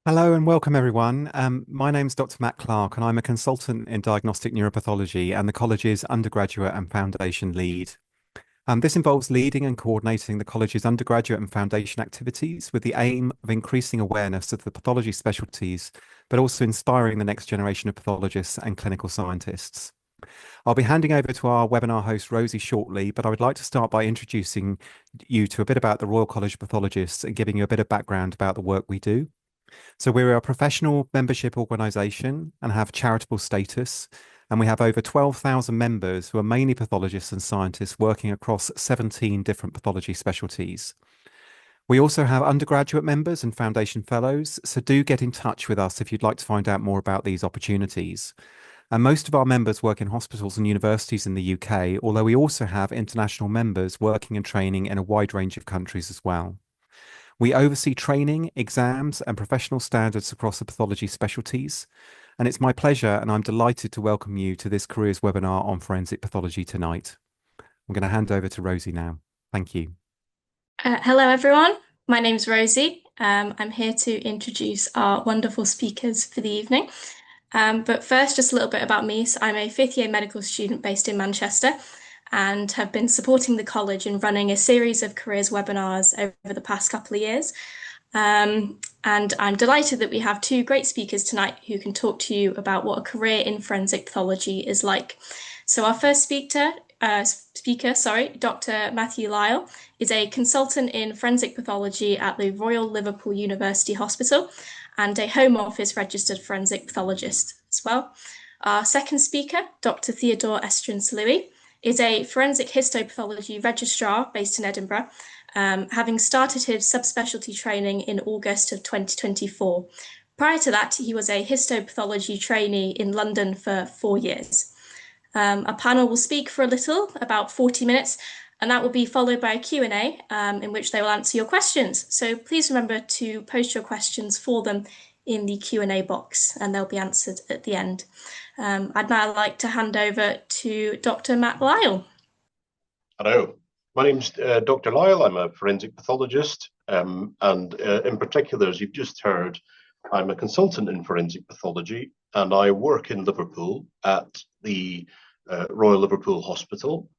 Hello and welcome everyone. My name's Dr. Matt Clark and I'm a consultant in diagnostic neuropathology and the college's undergraduate and foundation lead. This involves leading and coordinating the college's undergraduate and foundation activities with the aim of increasing awareness of the pathology specialties, but also inspiring the next generation of pathologists and clinical scientists. I'll be handing over to our webinar host Rosie shortly, but I would like to start by introducing you to a bit about the Royal College of Pathologists and giving you a bit of background about the work we do. So we're a professional membership organisation and have charitable status, and we have over 12,000 members who are mainly pathologists and scientists working across 17 different pathology specialties. We also have undergraduate members and foundation fellows, so do get in touch with us if you'd like to find out more about these opportunities. And most of our members work in hospitals and universities in the UK, although we also have international members working and training in a wide range of countries as well. We oversee training, exams, and professional standards across the pathology specialties. And it's my pleasure, and I'm delighted to welcome you to this careers webinar on forensic pathology tonight. I'm going to hand over to Rosie now. Thank you. Hello, everyone. My name's Rosie. I'm here to introduce our wonderful speakers for the evening. But first, just a little bit about me. So I'm a fifth year medical student based in Manchester and have been supporting the college in running a series of careers webinars over the past couple of years. And I'm delighted that we have two great speakers tonight who can talk to you about what a career in forensic pathology is like. So our first speaker, Dr. Matthew Lyall, is a consultant in forensic pathology at the Royal Liverpool University Hospital and a Home Office registered forensic pathologist as well. Our second speaker, Dr. Theodore Estrin-Serlui, is a forensic histopathology registrar based in Edinburgh, having started his subspecialty training in August of 2024. Prior to that, he was a histopathology trainee in London for 4 years. Our panel will speak for a little, about 40 minutes, and that will be followed by a Q&A in which they will answer your questions. So please remember to post your questions for them in the Q&A box, and they'll be answered at the end. I'd now like to hand over to Dr. Matt Lyall. Hello, my name's Dr. Lyall. I'm a forensic pathologist, and in particular, as you've just heard, I'm a consultant in forensic pathology, and I work in Liverpool at the Royal Liverpool Hospital.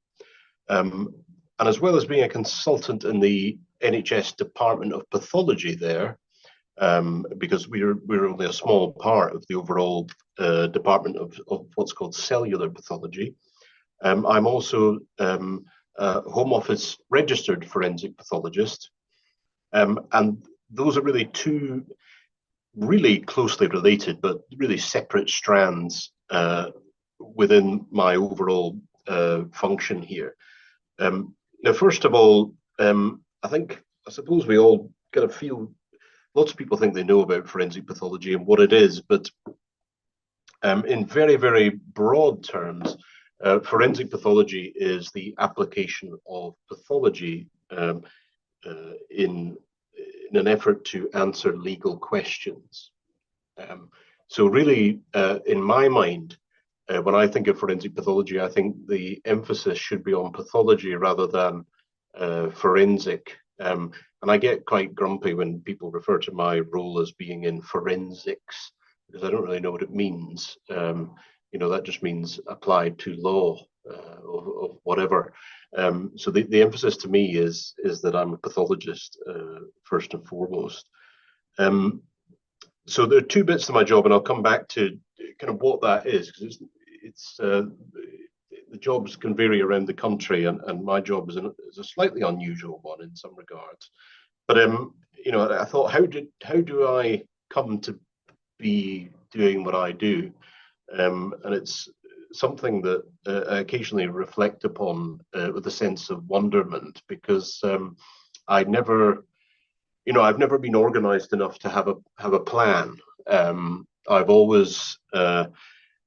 And as well as being a consultant in the NHS Department of Pathology there, because we're only a small part of the overall department of what's called cellular pathology. I'm also a Home Office registered forensic pathologist, and those are really two really closely related but really separate strands within my overall function here. Now, first of all, I suppose we all kind of feel, lots of people think they know about forensic pathology and what it is, but in very, very broad terms, forensic pathology is the application of pathology in an effort to answer legal questions. So really, in my mind, when I think of forensic pathology, I think the emphasis should be on pathology rather than forensic. And I get quite grumpy when people refer to my role as being in forensics, because I don't really know what it means. That just means applied to law of whatever. So the emphasis to me is that I'm a pathologist first and foremost. So there are two bits to my job, and I'll come back to kind of what that is, because the jobs can vary around the country, and my job is a slightly unusual one in some regards. But I thought, how do I come to be doing what I do? And it's something that I occasionally reflect upon with a sense of wonderment, because I've never been organized enough to have a plan. I've always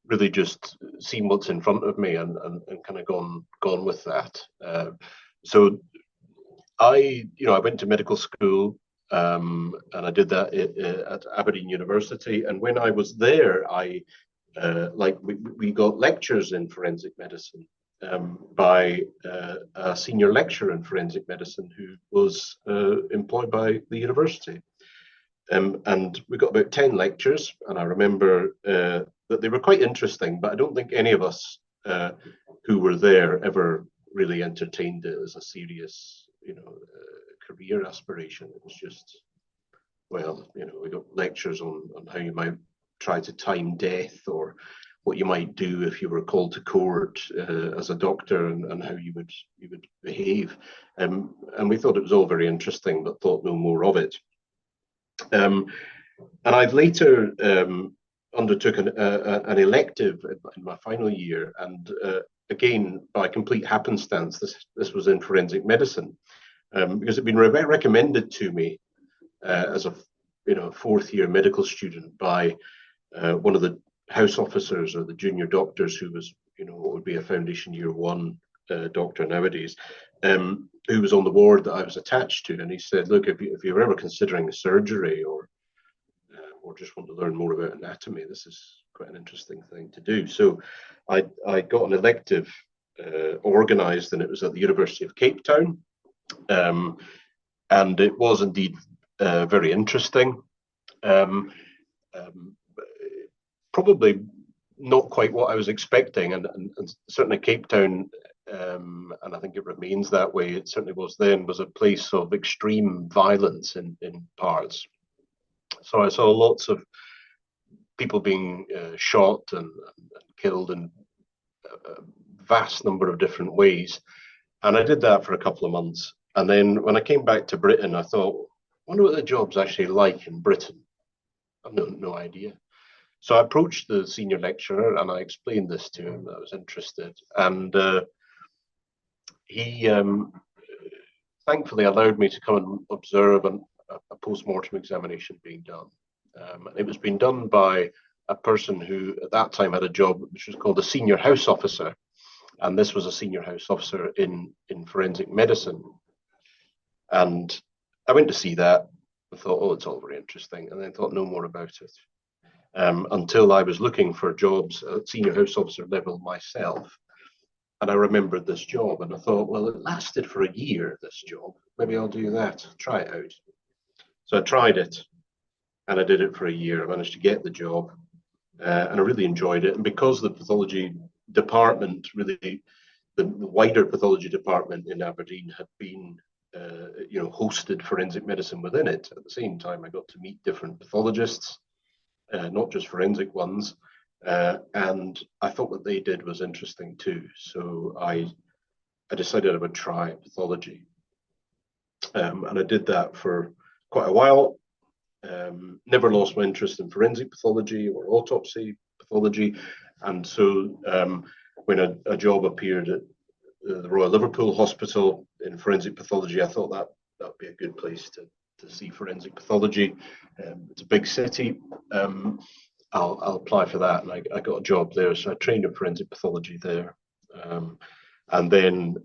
really just seen what's in front of me and kind of gone with that. So I went to medical school, and I did that at Aberdeen University. And when I was there, we got lectures in forensic medicine by a senior lecturer in forensic medicine who was employed by the university. And we got about 10 lectures, and I remember that they were quite interesting, but I don't think any of us who were there ever really entertained it as a serious, career aspiration. It was just, well, we got lectures on how you might try to time death, or what you might do if you were called to court as a doctor, and how you would behave. And we thought it was all very interesting, but thought no more of it. And I've later undertook an elective in my final year, and again, by complete happenstance, this was in forensic medicine, because it'd been recommended to me as a fourth year medical student by one of the house officers, or the junior doctors, who was what would be a foundation year one doctor nowadays, who was on the ward that I was attached to. And he said, look, if you're ever considering surgery, or just want to learn more about anatomy, this is quite an interesting thing to do. So I got an elective organised, and it was at the University of Cape Town, and it was indeed very interesting. Probably not quite what I was expecting, and certainly Cape Town, and I think it remains that way, it certainly was then, was a place of extreme violence in parts. So I saw lots of people being shot and killed in a vast number of different ways. And I did that for a couple of months. And then when I came back to Britain, I thought, I wonder what the job's actually like in Britain. I've no idea. So I approached the senior lecturer, and I explained this to him, that I was interested. And he thankfully allowed me to come and observe a post-mortem examination being done. It was being done by a person who at that time had a job which was called a senior house officer. And this was a senior house officer in forensic medicine. And I went to see that. I thought, oh, it's all very interesting. And then thought no more about it. Until I was looking for jobs at senior house officer level myself. And I remembered this job, and I thought, well, it lasted for a year, this job. Maybe I'll do that, try it out. So I tried it, and I did it for a year. I managed to get the job, and I really enjoyed it. And because the pathology department, really the wider pathology department in Aberdeen, had been hosted forensic medicine within it, at the same time I got to meet different pathologists, not just forensic ones, and I thought what they did was interesting too. So I decided I would try pathology, and I did that for quite a while. Never lost my interest in forensic pathology or autopsy pathology, and so when a job appeared at the Royal Liverpool Hospital in forensic pathology, I thought that would be a good place to see forensic pathology. It's a big city. I'll apply for that, and I got a job there. So I trained in forensic pathology there, and then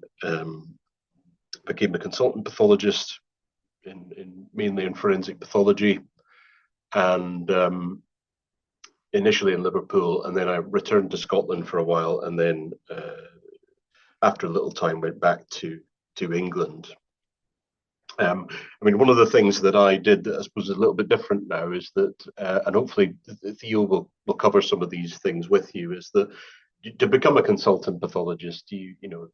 became a consultant pathologist mainly in forensic pathology, and initially in Liverpool, and then I returned to Scotland for a while, and then after a little time went back to England. One of the things that I did that I suppose is a little bit different now is that, and hopefully Theo will cover some of these things with you, is that to become a consultant pathologist,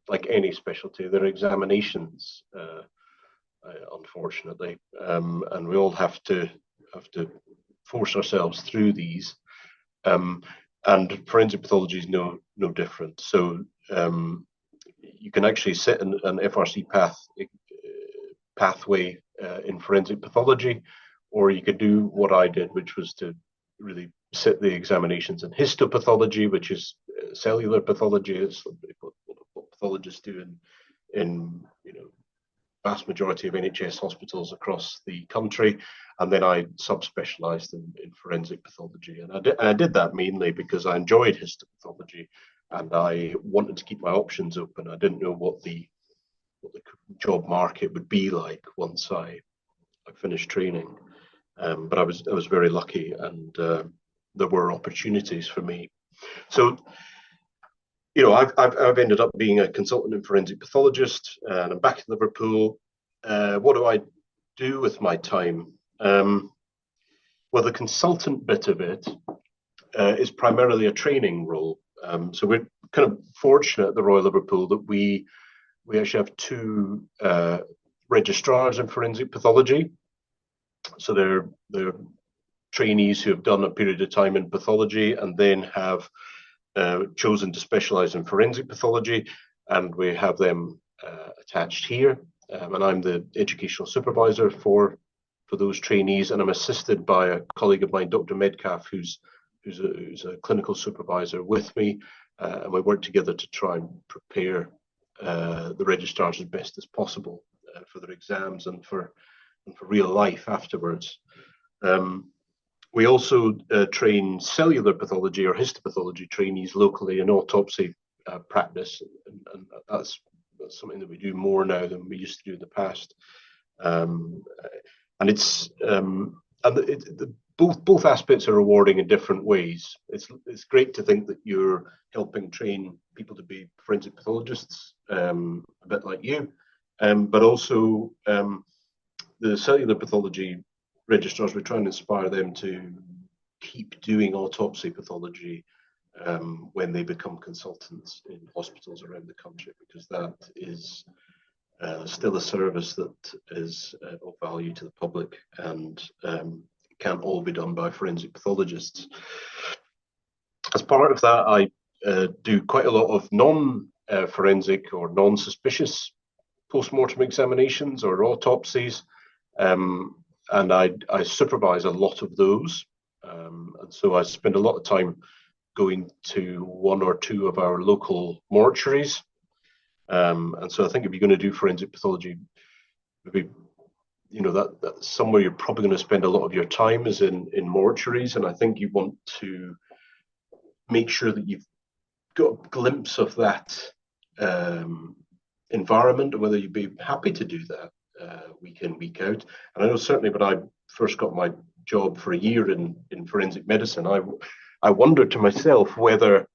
like any specialty, there are examinations, unfortunately, and we all have to force ourselves through these. And forensic pathology is no different. So you can actually sit in an FRC pathway in forensic pathology, or you could do what I did, which was to really sit the examinations in histopathology, which is cellular pathology. It's what pathologists do in vast majority of NHS hospitals across the country. And then I subspecialized in forensic pathology, and I did that mainly because I enjoyed histopathology, and I wanted to keep my options open. I didn't know what the job market would be like once I finished training, but I was very lucky, and there were opportunities for me. So I've ended up being a consultant and forensic pathologist, and I'm back in Liverpool. What do I do with my time? Well, the consultant bit of it is primarily a training role. So we're kind of fortunate at the Royal Liverpool that we actually have two registrars in forensic pathology. So they're trainees who have done a period of time in pathology and then have chosen to specialize in forensic pathology, and we have them attached here. And I'm the educational supervisor for those trainees, and I'm assisted by a colleague of mine, Dr Metcalf, who's a clinical supervisor with me, and we work together to try and prepare the registrars as best as possible for their exams and for real life afterwards. We also train cellular pathology or histopathology trainees locally in autopsy practice, and that's something that we do more now than we used to do in the past. And it's both aspects are rewarding in different ways. It's great to think that you're helping train people to be forensic pathologists, a bit like you, but also the cellular pathology registrars, we try and inspire them to keep doing autopsy pathology when they become consultants in hospitals around the country, because that is still a service that is of value to the public, and can't all be done by forensic pathologists. As part of that, I do quite a lot of non-forensic or non-suspicious post-mortem examinations or autopsies, and I supervise a lot of those. And so I spend a lot of time going to one or two of our local mortuaries. And so I think if you're going to do forensic pathology, maybe, you know, that's somewhere you're probably going to spend a lot of your time is in mortuaries. And I think you want to make sure that you've got a glimpse of that environment, and whether you'd be happy to do that week in, week out. And I know certainly when I first got my job for a year in forensic medicine, I wondered to myself whether,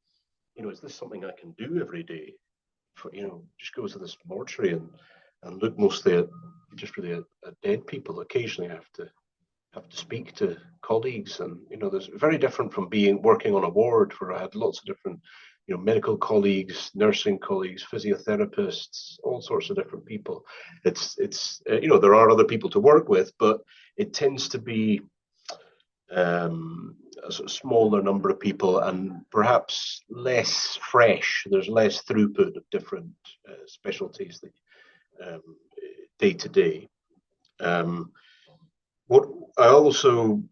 you know, is this something I can do every day? For, you know, just go to this mortuary and look mostly at just really at dead people. Occasionally I have to speak to colleagues, and you know, there's very different from working on a ward where I had lots of different, you know, medical colleagues, nursing colleagues, physiotherapists, all sorts of different people. It's you know, there are other people to work with, but it tends to be a sort of smaller number of people and perhaps less fresh. There's less throughput of different specialties that day to day. What I also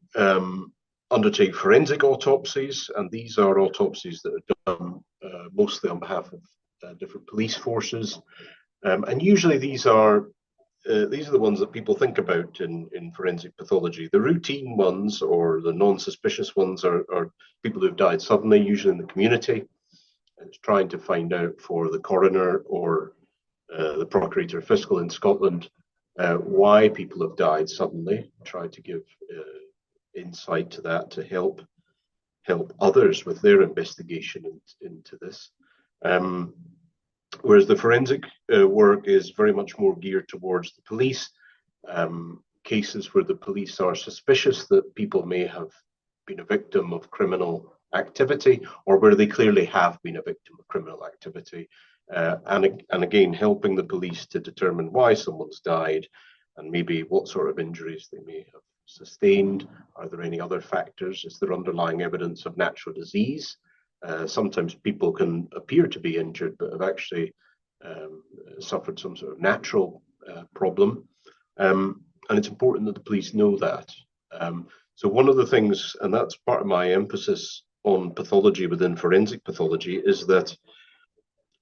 undertake forensic autopsies, and these are autopsies that are done mostly on behalf of different police forces, and usually these are the ones that people think about in forensic pathology. The routine ones or the non-suspicious ones are people who've died suddenly, usually in the community. It's trying to find out for the coroner or the procurator fiscal in Scotland why people have died suddenly. Try to give insight to that to help others with their investigation into this. Whereas the forensic work is very much more geared towards the police, cases where the police are suspicious that people may have been a victim of criminal activity, or where they clearly have been a victim of criminal activity, and again helping the police to determine why someone's died and maybe what sort of injuries they may have sustained. Are there any other factors? Is there underlying evidence of natural disease? Sometimes people can appear to be injured but have actually suffered some sort of natural problem, and it's important that the police know that. So one of the things, and that's part of my emphasis on pathology within forensic pathology, is that,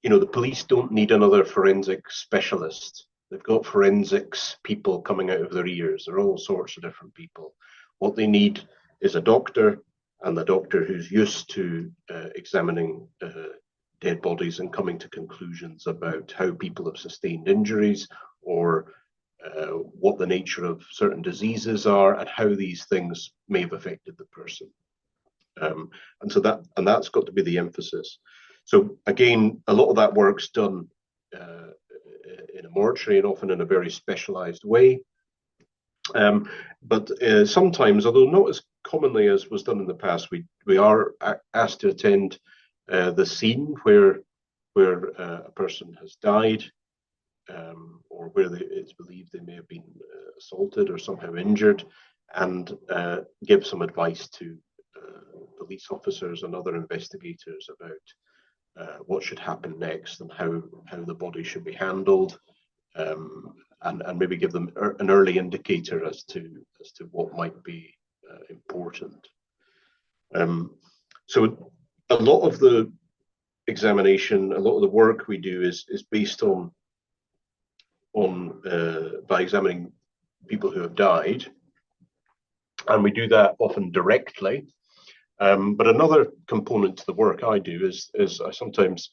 you know, the police don't need another forensic specialist. They've got forensics people coming out of their ears. There are all sorts of different people. What they need is a doctor, and the doctor who's used to examining dead bodies and coming to conclusions about how people have sustained injuries, or what the nature of certain diseases are and how these things may have affected the person. And so that's got to be the emphasis. So again, a lot of that work's done in a mortuary, and often in a very specialized way. But sometimes, although not as commonly as was done in the past, we are asked to attend the scene where a person has died, or where it's believed they may have been assaulted or somehow injured, and give some advice to police officers and other investigators about what should happen next and how the body should be handled, and maybe give them an early indicator as to what might be important. So a lot of the examination, a lot of the work we do is based on by examining people who have died, and we do that often directly. But another component to the work I do is I sometimes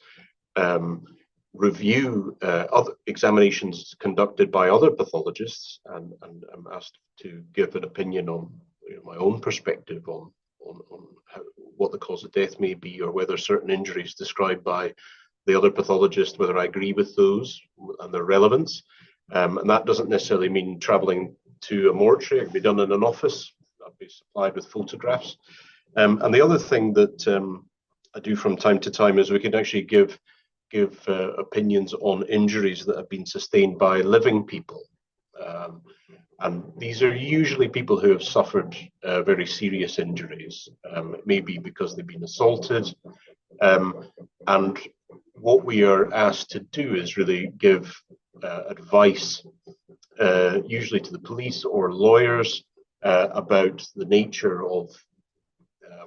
review other examinations conducted by other pathologists, and I'm asked to give an opinion on my own perspective on what the cause of death may be, or whether certain injuries described by the other pathologist, whether I agree with those and their relevance. And that doesn't necessarily mean traveling to a mortuary. It can be done in an office. I'll be supplied with photographs. And the other thing that I do from time to time is we can actually give opinions on injuries that have been sustained by living people. And these are usually people who have suffered very serious injuries. It may be because they've been assaulted. And what we are asked to do is really give advice, usually to the police or lawyers, about the nature of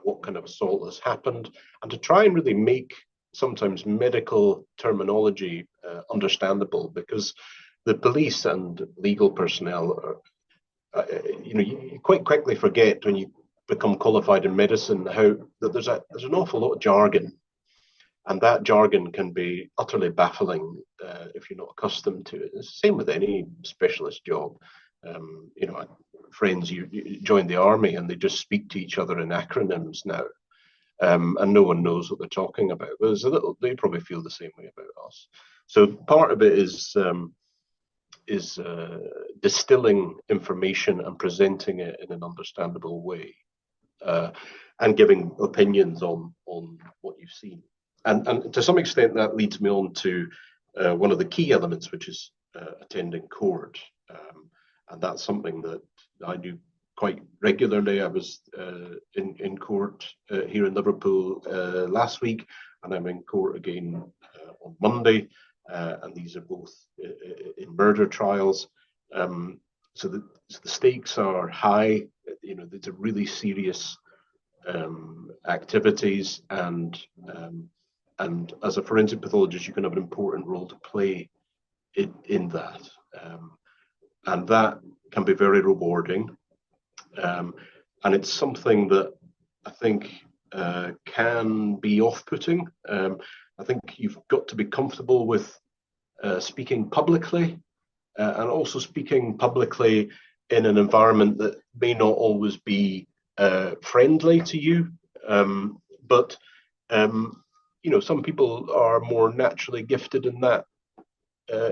what kind of assault has happened, and to try and really make sometimes medical terminology understandable, because the police and legal personnel are, you quite quickly forget when you become qualified in medicine how that there's an awful lot of jargon, and that jargon can be utterly baffling if you're not accustomed to it. It's the same with any specialist job. Friends, you join the army and they just speak to each other in acronyms now, and no one knows what they're talking about. They probably feel the same way about us. So part of it is distilling information and presenting it in an understandable way, and giving opinions on what you've seen. And to some extent, that leads me on to one of the key elements, which is attending court. And that's something that I do quite regularly. I was in court here in Liverpool last week, and I'm in court again on Monday. And these are both in murder trials. So the stakes are high. These are really serious activities, and as a forensic pathologist, you can have an important role to play in that. And that can be very rewarding. And it's something that I think can be off-putting. I think you've got to be comfortable with speaking publicly, and also speaking publicly in an environment that may not always be friendly to you. But some people are more naturally gifted in that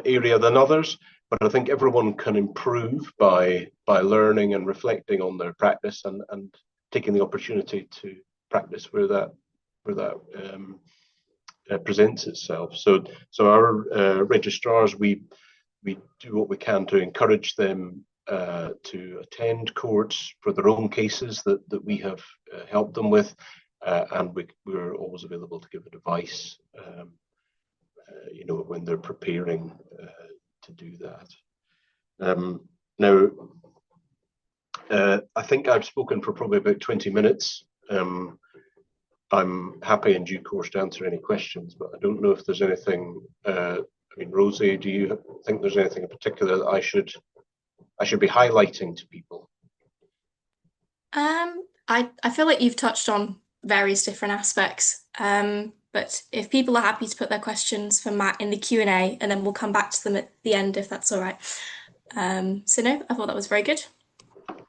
area than others. But I think everyone can improve by learning and reflecting on their practice, and taking the opportunity to practice where that presents itself. So our registrars, we do what we can to encourage them to attend courts for their own cases that we have helped them with, and we're always available to give advice, when they're preparing to do that. Now, I think I've spoken for probably about 20 minutes. I'm happy in due course to answer any questions, but I don't know if there's anything. Rosie, do you think there's anything in particular that I should be highlighting to people? I feel like you've touched on various different aspects, but if people are happy to put their questions for Matt in the Q&A, and then we'll come back to them at the end, if that's all right. So no, I thought that was very good.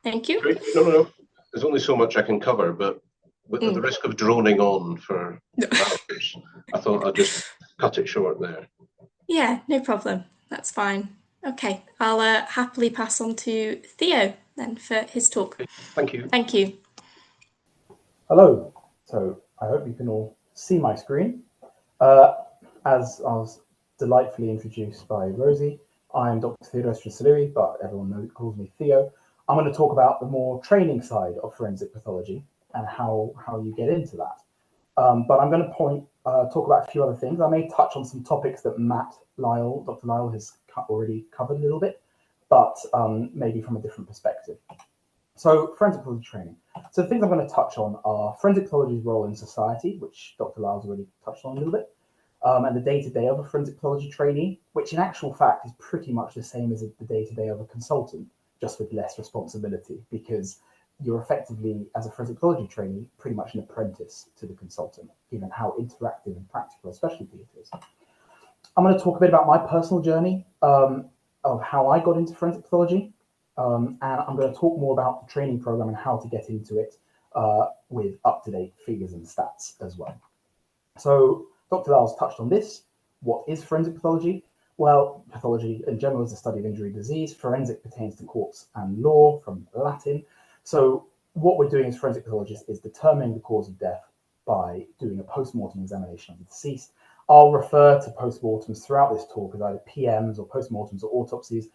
Thank you. Great. No. There's only so much I can cover, but with the risk of droning on for hours, I thought I'd just cut it short there. Yeah, no problem. That's fine. Okay, I'll happily pass on to Theo then for his talk. Thank you. Thank you. Hello. So I hope you can all see my screen. As I was delightfully introduced by Rosie, I'm Dr Theodore Estrin-Serlui, but everyone calls me Theo. I'm going to talk about the more training side of forensic pathology and how you get into that. But I'm going to talk about a few other things. I may touch on some topics that Matt Lyall, Dr. Lyall, has already covered a little bit, but maybe from a different perspective. So forensic pathology training. So the things I'm going to touch on are forensic pathology's role in society, which Dr. Lyall's already touched on a little bit, and the day-to-day of a forensic pathology trainee, which in actual fact is pretty much the same as the day-to-day of a consultant, just with less responsibility, because you're effectively, as a forensic pathology trainee, pretty much an apprentice to the consultant, given how interactive and practical a specialty it is. I'm going to talk a bit about my personal journey of how I got into forensic pathology, and I'm going to talk more about the training program and how to get into it with up-to-date figures and stats as well. So Dr. Lyall's touched on this. What is forensic pathology? Well, pathology in general is the study of injury disease. Forensic pertains to courts and law from Latin. So what we're doing as forensic pathologists is determining the cause of death by doing a post-mortem examination of the deceased. I'll refer to post-mortems throughout this talk as either PMs or post-mortems or autopsies,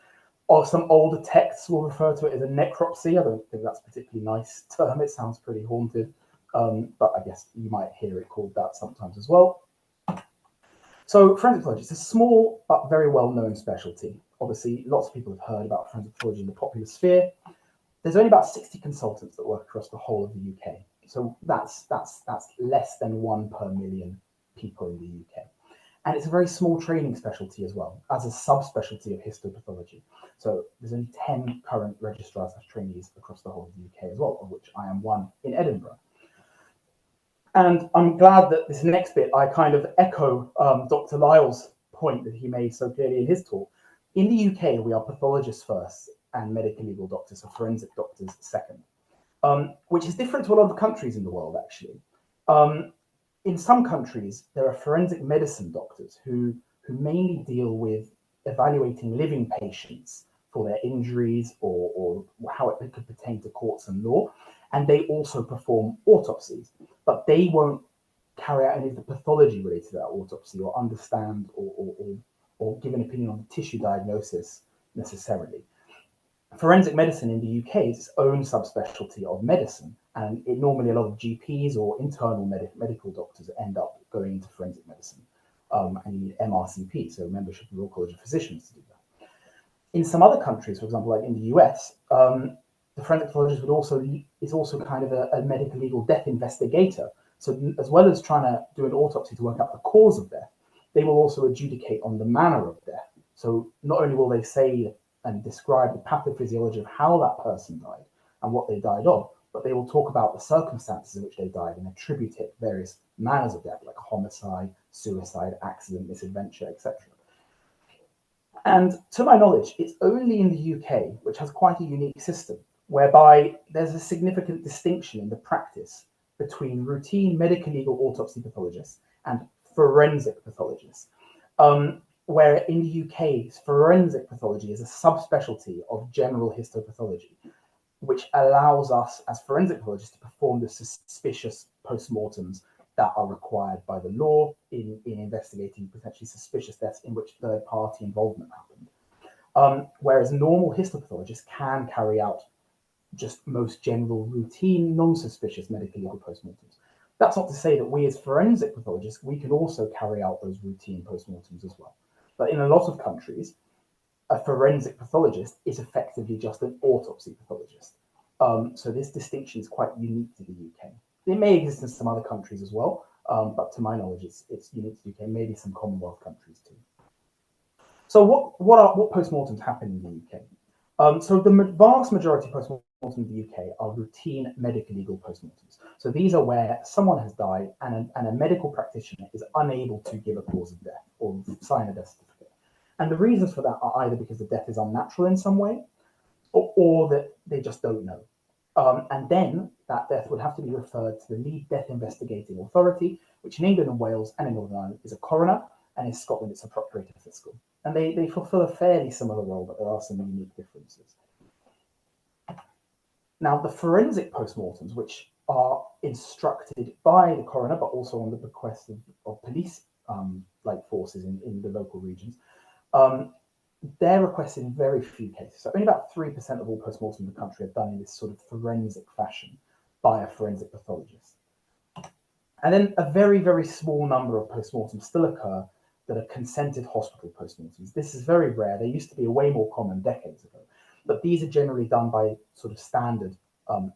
or some older texts will refer to it as a necropsy. I don't think that's a particularly nice term. It sounds pretty haunted, but I guess you might hear it called that sometimes as well. So forensic pathology is a small but very well-known specialty. Obviously, lots of people have heard about forensic pathology in the popular sphere. There's only about 60 consultants that work across the whole of the UK. So that's less than 1 per million people in the UK. And it's a very small training specialty as well, as a subspecialty of histopathology. So there's only 10 current registrars as trainees across the whole of the UK as well, of which I am one in Edinburgh. And I'm glad that this next bit, I kind of echo Dr. Lyall's point that he made so clearly in his talk. In the UK, we are pathologists first and medical legal doctors, or forensic doctors second, which is different to a lot of countries in the world, actually. In some countries, there are forensic medicine doctors who mainly deal with evaluating living patients for their injuries or how it could pertain to courts and law. And they also perform autopsies, but they won't carry out any of the pathology related to that autopsy or understand or give an opinion on the tissue diagnosis necessarily. Forensic medicine in the UK is its own subspecialty of medicine, and normally a lot of GPs or internal medical doctors end up going into forensic medicine, and you need MRCP, so membership of the Royal College of Physicians, to do that. In some other countries, for example, like in the US, the forensic pathologist is also kind of a medical legal death investigator. So as well as trying to do an autopsy to work out the cause of death, they will also adjudicate on the manner of death. So not only will they say and describe the pathophysiology of how that person died and what they died of, but they will talk about the circumstances in which they died and attribute it to various manners of death, like homicide, suicide, accident, misadventure, etc. And to my knowledge, it's only in the UK, which has quite a unique system, whereby there's a significant distinction in the practice between routine medical legal autopsy pathologists and forensic pathologists. Where in the UK, forensic pathology is a subspecialty of general histopathology, which allows us as forensic pathologists to perform the suspicious postmortems that are required by the law in investigating potentially suspicious deaths in which third-party involvement happened. Whereas normal histopathologists can carry out just most general, routine, non-suspicious medical legal postmortems. That's not to say that we as forensic pathologists, we can also carry out those routine postmortems as well. But in a lot of countries, a forensic pathologist is effectively just an autopsy pathologist. So this distinction is quite unique to the UK. It may exist in some other countries as well, but to my knowledge, it's unique to the UK, maybe some Commonwealth countries too. So what postmortems happen in the UK? So the vast majority of postmortems in the UK are routine medical legal postmortems. So these are where someone has died and a medical practitioner is unable to give a cause of death or sign a death certificate. And the reasons for that are either because the death is unnatural in some way or that they just don't know. And then that death would have to be referred to the lead death investigating authority, which in England and Wales and in Northern Ireland is a coroner, and in Scotland it's a procurator fiscal. And they fulfill a fairly similar role, but there are some unique differences. Now, the forensic postmortems, which are instructed by the coroner, but also on the bequest of police like forces in the local regions, they're requested in very few cases. So only about 3% of all postmortems in the country are done in this sort of forensic fashion by a forensic pathologist. And then a very, very small number of postmortems still occur that are consented hospital postmortems. This is very rare. They used to be way more common decades ago, but these are generally done by sort of standard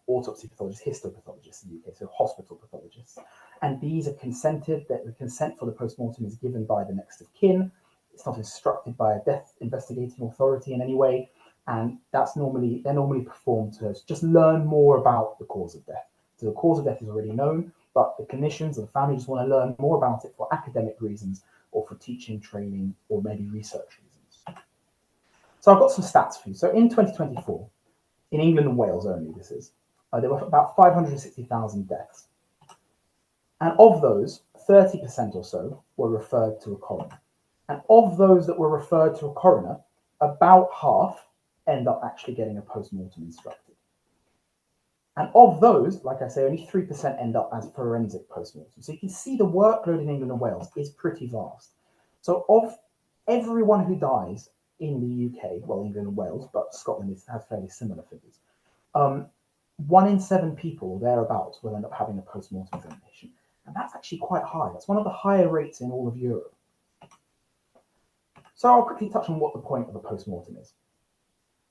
autopsy pathologists, histopathologists in the UK, so hospital pathologists. And these are consented, that the consent for the postmortem is given by the next of kin. It's not instructed by a death investigating authority in any way. And they're normally performed to just learn more about the cause of death. So the cause of death is already known, but the clinicians or the family just want to learn more about it for academic reasons or for teaching, training, or maybe research reasons. So I've got some stats for you. So in 2024, in England and Wales only, there were about 560,000 deaths. And of those, 30% or so were referred to a coroner. And of those that were referred to a coroner, about half end up actually getting a post-mortem instructed. And of those, like I say, only 3% end up as forensic post-mortem. So you can see the workload in England and Wales is pretty vast. So of everyone who dies in the UK, well, England and Wales, but Scotland has fairly similar figures, 1 in 7 people thereabouts will end up having a post-mortem examination. And that's actually quite high. That's one of the higher rates in all of Europe. So I'll quickly touch on what the point of a post-mortem is.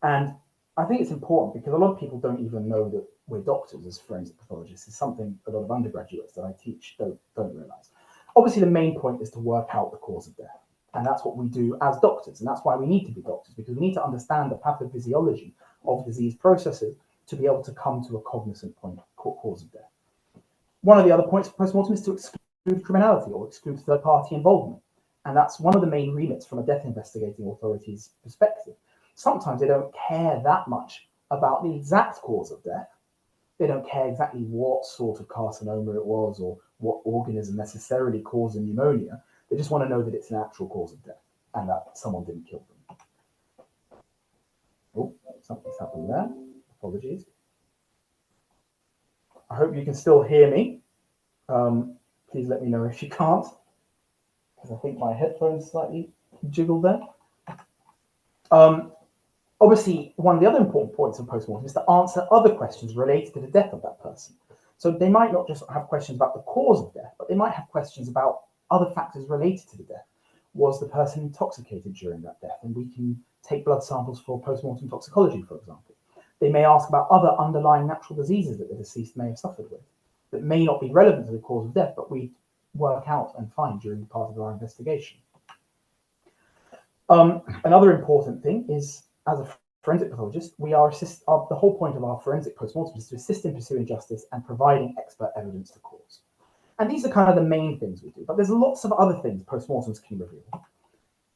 And I think it's important because a lot of people don't even know that we're doctors as forensic pathologists. It's something a lot of undergraduates that I teach don't realize. Obviously, the main point is to work out the cause of death. And that's what we do as doctors. And that's why we need to be doctors, because we need to understand the pathophysiology of disease processes to be able to come to a cognizant point, cause of death. One of the other points of postmortem is to exclude criminality or exclude third-party involvement. And that's one of the main remits from a death investigating authority's perspective. Sometimes they don't care that much about the exact cause of death. They don't care exactly what sort of carcinoma it was or what organism necessarily caused the pneumonia. They just want to know that it's an actual cause of death and that someone didn't kill them. Oh, something's happened there. Apologies. I hope you can still hear me. Please let me know if you can't, because I think my headphones slightly jiggled there. Obviously, one of the other important points of postmortem is to answer other questions related to the death of that person. So they might not just have questions about the cause of death, but they might have questions about other factors related to the death. Was the person intoxicated during that death? And we can take blood samples for postmortem toxicology, for example. They may ask about other underlying natural diseases that the deceased may have suffered with that may not be relevant to the cause of death, but we work out and find during part of our investigation. Another important thing is, as a forensic pathologist, the whole point of our forensic postmortem is to assist in pursuing justice and providing expert evidence to courts. And these are kind of the main things we do, but there's lots of other things postmortems can reveal.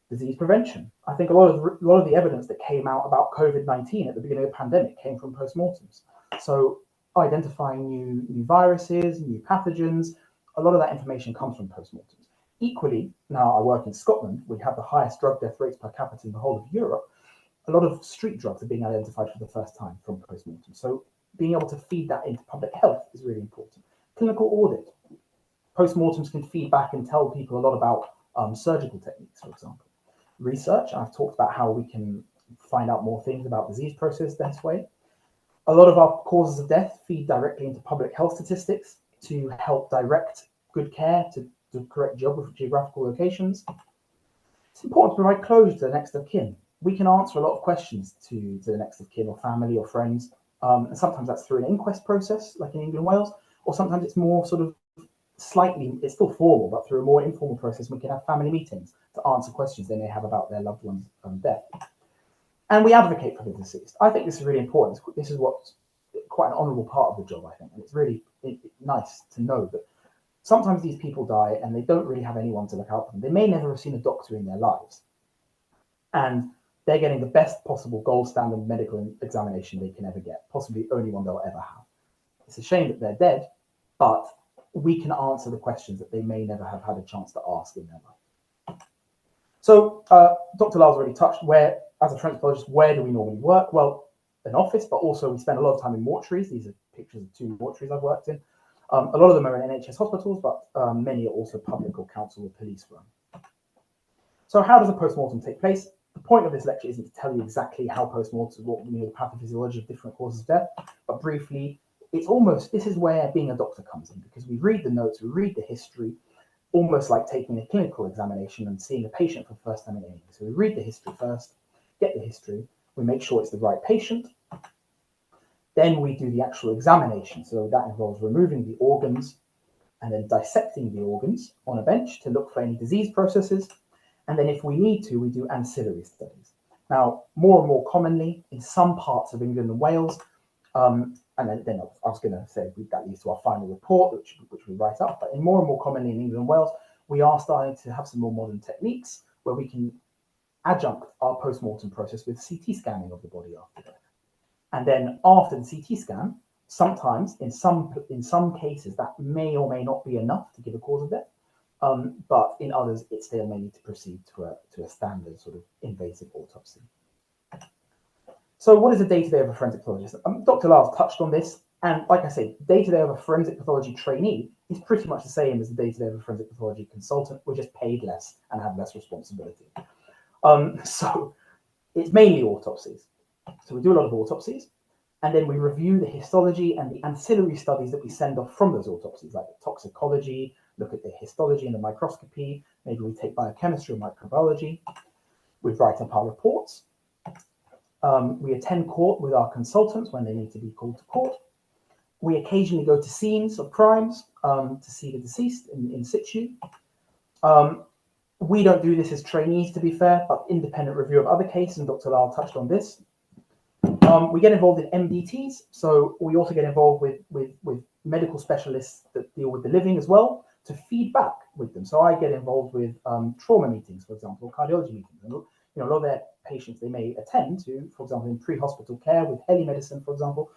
Disease prevention. I think a lot of the evidence that came out about COVID-19 at the beginning of the pandemic came from postmortems. So identifying new viruses, new pathogens, a lot of that information comes from postmortems. Equally, now I work in Scotland, we have the highest drug death rates per capita in the whole of Europe. A lot of street drugs are being identified for the first time from postmortem. So being able to feed that into public health is really important. Clinical audit. Postmortems can feed back and tell people a lot about surgical techniques, for example. Research, I've talked about how we can find out more things about disease process this way. A lot of our causes of death feed directly into public health statistics to help direct good care to correct geographical locations. It's important to provide closure to the next of kin. We can answer a lot of questions to the next of kin or family or friends. And sometimes that's through an inquest process, like in England and Wales, or sometimes it's more sort of it's still formal, but through a more informal process, we can have family meetings to answer questions they may have about their loved one's death. And we advocate for the deceased. I think this is really important. This is what's quite an honourable part of the job, I think. And it's really nice to know that sometimes these people die and they don't really have anyone to look out for them. They may never have seen a doctor in their lives. And they're getting the best possible gold standard medical examination they can ever get, possibly only one they'll ever have. It's a shame that they're dead, but we can answer the questions that they may never have had a chance to ask in their life. So Dr. Lyall's already touched where, as a forensic pathologist, where do we normally work? Well, an office, but also we spend a lot of time in mortuaries. These are pictures of 2 mortuaries I've worked in. A lot of them are in NHS hospitals, but many are also public or council or police run. So how does a postmortem take place? The point of this lecture isn't to tell you exactly how postmortem, what the pathophysiology of different causes of death, but briefly, it's almost, this is where being a doctor comes in, because we read the notes, we read the history, almost like taking a clinical examination and seeing a patient for the first time in anything. So we read the history first, get the history, we make sure it's the right patient, then we do the actual examination. So that involves removing the organs and then dissecting the organs on a bench to look for any disease processes. And then if we need to, we do ancillary studies. Now, more and more commonly in some parts of England and Wales, and then I was going to say that leads to our final report, which we write up, but more and more commonly in England and Wales, we are starting to have some more modern techniques where we can adjunct our post-mortem process with CT scanning of the body after death. And then after the CT scan, sometimes in some cases that may or may not be enough to give a cause of death, but in others it still may need to proceed to a standard sort of invasive autopsy. So what is the day-to-day of a forensic pathologist? Dr. Lyall touched on this, and like I say, day-to-day of a forensic pathology trainee is pretty much the same as the day-to-day of a forensic pathology consultant. We're just paid less and have less responsibility. So it's mainly autopsies. So we do a lot of autopsies, and then we review the histology and the ancillary studies that we send off from those autopsies, like the toxicology, look at the histology and the microscopy, maybe we take biochemistry or microbiology. We write up our reports. We attend court with our consultants when they need to be called to court. We occasionally go to scenes of crimes to see the deceased in situ. We don't do this as trainees, to be fair, but independent review of other cases, and Dr. Lyall touched on this. We get involved in MDTs, so we also get involved with medical specialists that deal with the living as well, to feed back with them. So I get involved with trauma meetings, for example, cardiology meetings. And, a lot of their patients they may attend to, for example, in pre-hospital care with telemedicine, for example,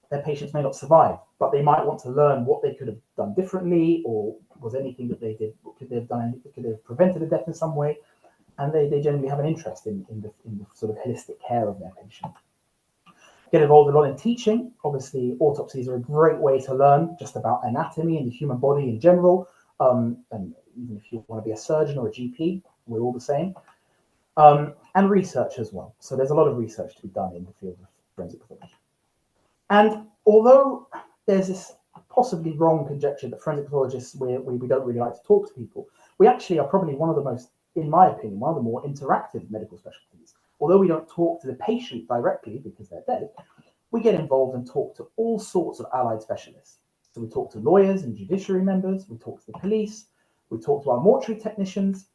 their patients may not survive, but they might want to learn what they could have done differently, or was anything that they did, could they have prevented a death in some way? And they generally have an interest in the sort of holistic care of their patient. Get involved a lot in teaching. Obviously, autopsies are a great way to learn just about anatomy and the human body in general. And even if you want to be a surgeon or a GP, we're all the same. And research as well. So there's a lot of research to be done in the field of forensic pathology. And although there's this possibly wrong conjecture that forensic pathologists, we don't really like to talk to people, we actually are probably one of the most, in my opinion, one of the more interactive medical specialties. Although we don't talk to the patient directly because they're dead, we get involved and talk to all sorts of allied specialists. So we talk to lawyers and judiciary members, we talk to the police, we talk to our mortuary technicians,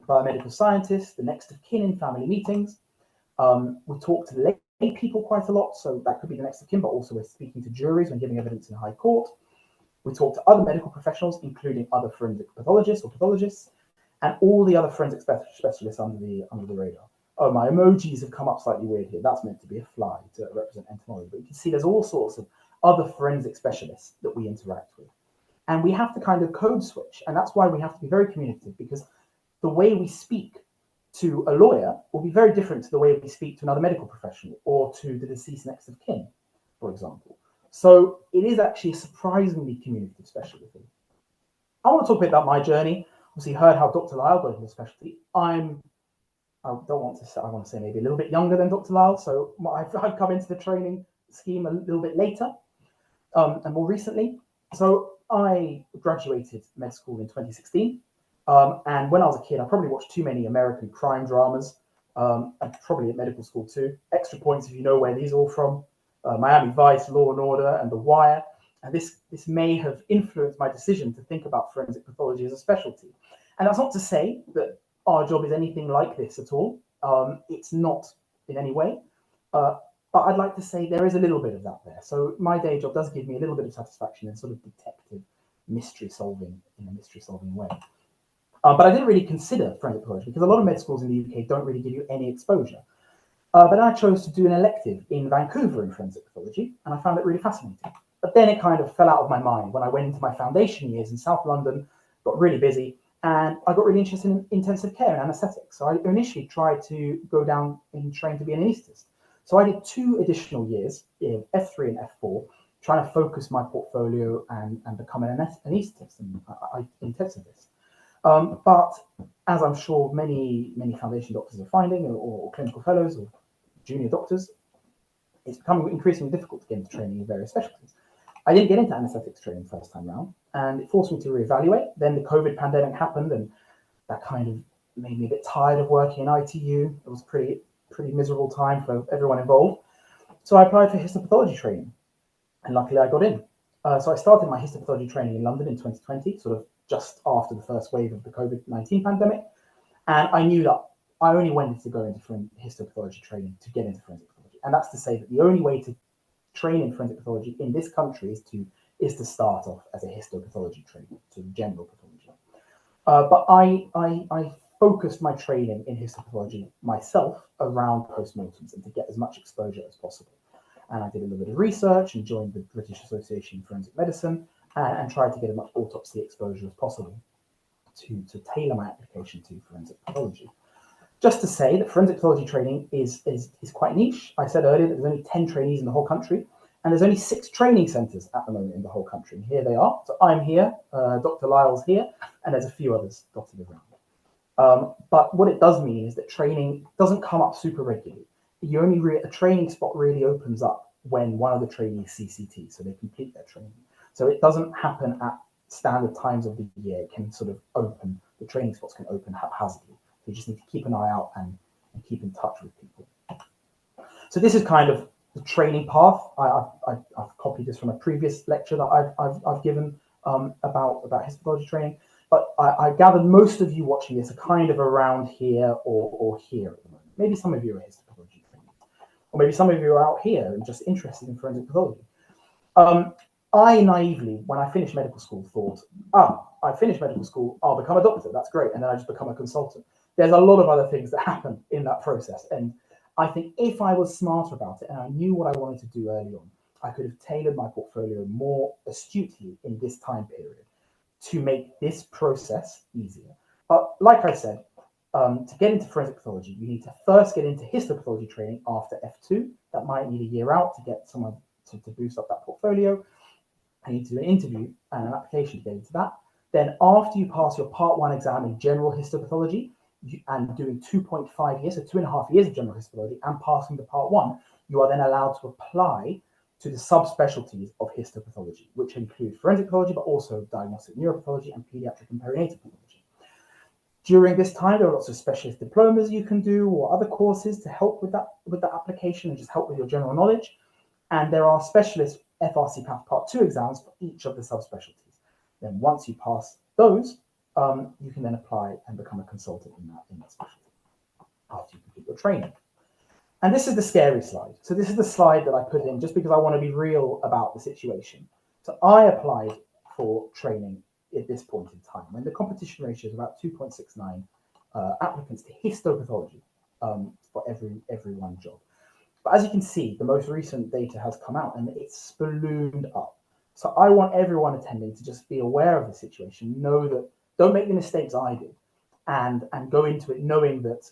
biomedical scientists, the next of kin in family meetings. We talk to lay people quite a lot, so that could be the next of kin, but also we're speaking to juries when giving evidence in high court. We talk to other medical professionals, including other forensic pathologists or pathologists, and all the other forensic specialists under the radar. Oh, my emojis have come up slightly weird here. That's meant to be a fly to represent entomology, but you can see there's all sorts of other forensic specialists that we interact with. And we have to kind of code switch, and that's why we have to be very communicative, because the way we speak to a lawyer will be very different to the way we speak to another medical professional or to the deceased next of kin, for example. So it is actually a surprisingly communicative specialty. I want to talk a bit about my journey. Obviously, you heard how Dr. Lyall got into the specialty. I want to say maybe a little bit younger than Dr. Lyall, so I've come into the training scheme a little bit later and more recently. So I graduated med school in 2016. And when I was a kid, I probably watched too many American crime dramas, and probably at medical school too. Extra points if you know where these are all from. Miami Vice, Law and Order, and The Wire. And this may have influenced my decision to think about forensic pathology as a specialty. And that's not to say that our job is anything like this at all. It's not in any way. But I'd like to say there is a little bit of that there. So my day job does give me a little bit of satisfaction in sort of detective mystery solving in a mystery solving way. But I didn't really consider forensic pathology because a lot of med schools in the UK don't really give you any exposure. But I chose to do an elective in Vancouver in forensic pathology, and I found it really fascinating. But then it kind of fell out of my mind when I went into my foundation years in South London, got really busy, And I got really interested in intensive care and anaesthetics. So I initially tried to go down and train to be an anaesthetist. So I did 2 additional years in F3 and F4, trying to focus my portfolio and become an anaesthetist and intensivist. But as I'm sure many foundation doctors are finding, or clinical fellows or junior doctors, it's becoming increasingly difficult to get into training in various specialties. I didn't get into anaesthetics training first time round, and it forced me to reevaluate. Then the COVID pandemic happened, and that kind of made me a bit tired of working in ITU. It was pretty miserable time for everyone involved. So I applied for histopathology training, and luckily I got in. So I started my histopathology training in London in 2020, sort of just after the first wave of the COVID-19 pandemic. And I knew that I only wanted to go into histopathology training to get into forensic pathology. And that's to say that the only way to train in forensic pathology in this country is to start off as a histopathology trainer, so general pathology. But I focused my training in histopathology myself around postmortems and to get as much exposure as possible. And I did a little bit of research and joined the British Association of Forensic Medicine and tried to get as much autopsy exposure as possible to tailor my application to forensic pathology. Just to say that forensic pathology training is quite niche. I said earlier that there's only 10 trainees in the whole country, and there's only 6 training centres at the moment in the whole country. And here they are. So I'm here, Dr. Lyall's here, and there's a few others dotted around. But what it does mean is that training doesn't come up super regularly. A training spot really opens up when one of the trainees CCT, so they complete their training. So it doesn't happen at standard times of the year. It can sort of open, the training spots can open haphazardly. So you just need to keep an eye out and keep in touch with people. So this is kind of the training path. I've copied this from a previous lecture that I've given about histopathology training. But I gathered most of you watching this are kind of around here or here at the moment. Maybe some of you are histopathology trained, or maybe some of you are out here and just interested in forensic pathology. I naively, when I finished medical school, thought, I finished medical school, I'll become a doctor, that's great, and then I just become a consultant. There's a lot of other things that happen in that process, and I think if I was smarter about it and I knew what I wanted to do early on, I could have tailored my portfolio more astutely in this time period to make this process easier. But like I said, to get into forensic pathology, you need to first get into histopathology training after F2. That might need a year out to get someone to boost up that portfolio. I need to do an interview and an application to get into that. Then after you pass your part 1 exam in general histopathology and doing 2.5 years, so 2.5 years of general histopathology and passing the part 1, you are then allowed to apply to the subspecialties of histopathology, which include forensic pathology, but also diagnostic neuropathology and pediatric and perinatal pathology. During this time, there are lots of specialist diplomas you can do or other courses to help with that application and just help with your general knowledge. And there are specialist FRC Path Part 2 exams for each of the subspecialties. Then once you pass those, you can then apply and become a consultant in that specialty after you complete your training. And this is the scary slide. So this is the slide that I put in just because I want to be real about the situation. So I applied for training at this point in time when the competition ratio is about 2.69 applicants to histopathology for every one job. But as you can see, the most recent data has come out and it's ballooned up. So I want everyone attending to just be aware of the situation, know that, don't make the mistakes I did, and go into it knowing that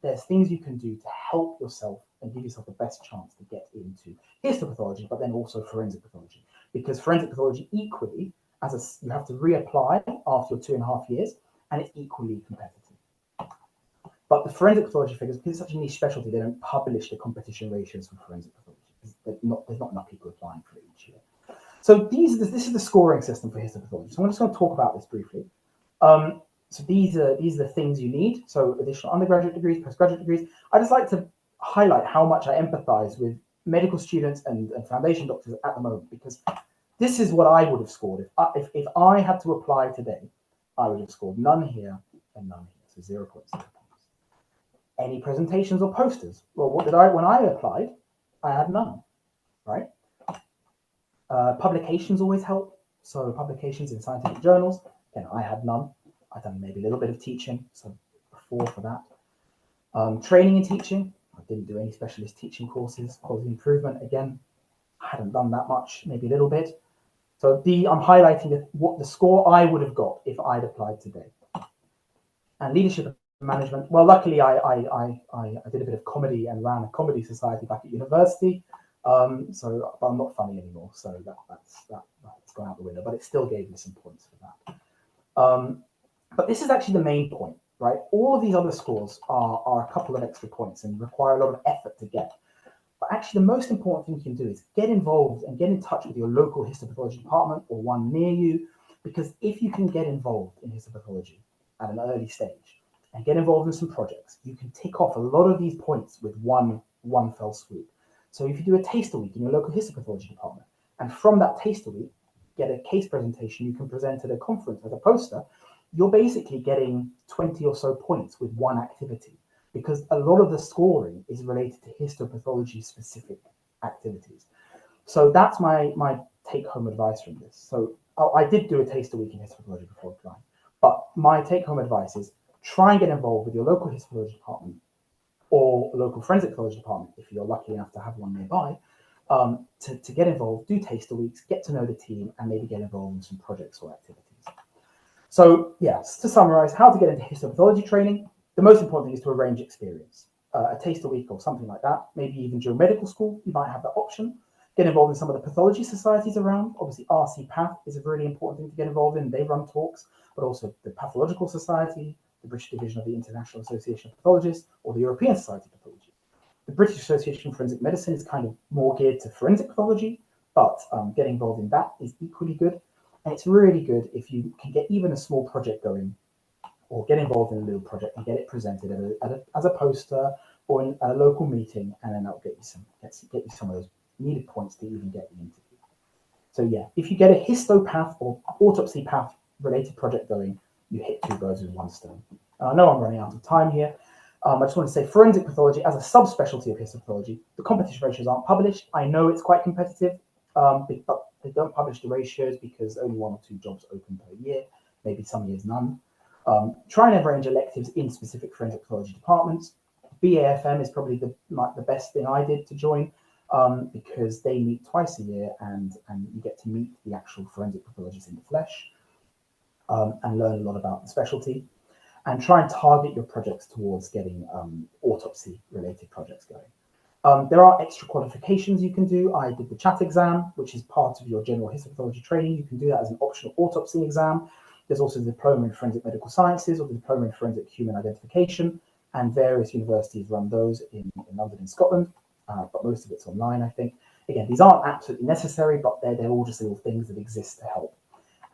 there's things you can do to help yourself and give yourself the best chance to get into histopathology, but then also forensic pathology. Because forensic pathology equally, you have to reapply after your 2.5 years, and it's equally competitive. But the forensic pathology figures, because it's such a niche specialty, they don't publish the competition ratios for forensic pathology. There's not enough people applying for it each year. So this is the scoring system for histopathology. So I'm just going to talk about this briefly. So these are the things you need. So additional undergraduate degrees, postgraduate degrees. I just like to highlight how much I empathize with medical students and foundation doctors at the moment, because this is what I would have scored. If I had to apply today, I would have scored none here and none here. So 0 points. Any presentations or posters? Well, when I applied, I had none, right? Publications always help. So publications in scientific journals, again, I had none. I've done maybe a little bit of teaching, so 4 for that. Training and teaching, I didn't do any specialist teaching courses. Quality improvement, again, I hadn't done that much, maybe a little bit. So I'm highlighting what the score I would have got if I'd applied today. And leadership and management, well, luckily I did a bit of comedy and ran a comedy society back at university. So but I'm not funny anymore, so that's gone out the window, but it still gave me some points for that. But this is actually the main point, right? All of these other scores are a couple of extra points and require a lot of effort to get. But actually, the most important thing you can do is get involved and get in touch with your local histopathology department or one near you, because if you can get involved in histopathology at an early stage and get involved in some projects, you can tick off a lot of these points with one fell swoop. So if you do a taster week in your local histopathology department, and from that taster week, get a case presentation you can present at a conference as a poster, you're basically getting 20 or so points with one activity, because a lot of the scoring is related to histopathology specific activities. So that's my take-home advice from this. So I did do a taster week in histopathology before applying, but my take-home advice is try and get involved with your local histopathology department or local forensic pathology department if you're lucky enough to have one nearby, to get involved, do taster weeks, get to know the team, and maybe get involved in some projects or activities. So yes, to summarize, how to get into histopathology training, the most important thing is to arrange experience. A taster week or something like that, maybe even during medical school, you might have that option. Get involved in some of the pathology societies around. Obviously, RC Path is a really important thing to get involved in. They run talks, but also the Pathological Society, the British Division of the International Association of Pathologists, or the European Society of Pathology. The British Association of Forensic Medicine is kind of more geared to forensic pathology, but getting involved in that is equally good. And it's really good if you can get even a small project going, or get involved in a little project and get it presented as a poster or in a local meeting, and then that'll get you some of those needed points to even get the interview. So yeah, if you get a histopath or autopsy path related project going, you hit two birds with one stone. I know I'm running out of time here. I just want to say forensic pathology as a subspecialty of histopathology, the competition ratios aren't published. I know it's quite competitive, but they don't publish the ratios because only 1 or 2 jobs open per year, maybe some years none. Try and arrange electives in specific forensic pathology departments. BAFM is probably the best thing I did to join, because they meet twice a year and you get to meet the actual forensic pathologists in the flesh, and learn a lot about the specialty, and try and target your projects towards getting autopsy related projects going. There are extra qualifications you can do. I did the CHAT exam, which is part of your general histopathology training. You can do that as an optional autopsy exam. There's also the Diploma in Forensic Medical Sciences or the Diploma in Forensic Human Identification, and various universities run those in London and Scotland, but most of it's online, I think. Again, these aren't absolutely necessary, but they're all just little things that exist to help.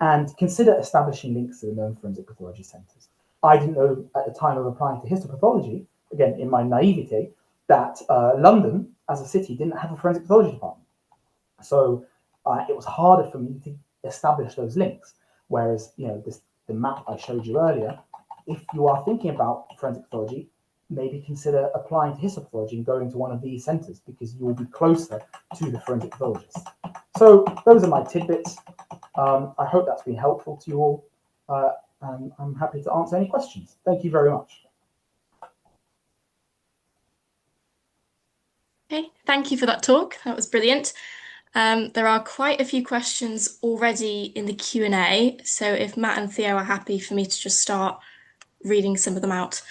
And consider establishing links to the known forensic pathology centres. I didn't know at the time of applying to histopathology, again, in my naivete, that London as a city didn't have a forensic pathology department. So it was harder for me to establish those links. Whereas, the map I showed you earlier, if you are thinking about forensic pathology, maybe consider applying to histopathology and going to one of these centres, because you will be closer to the forensic pathologists. So those are my tidbits. I hope that's been helpful to you all, and I'm happy to answer any questions. Thank you very much. Okay, thank you for that talk. That was brilliant. There are quite a few questions already in the Q&A, so if Matt and Theo are happy for me to just start reading some of them out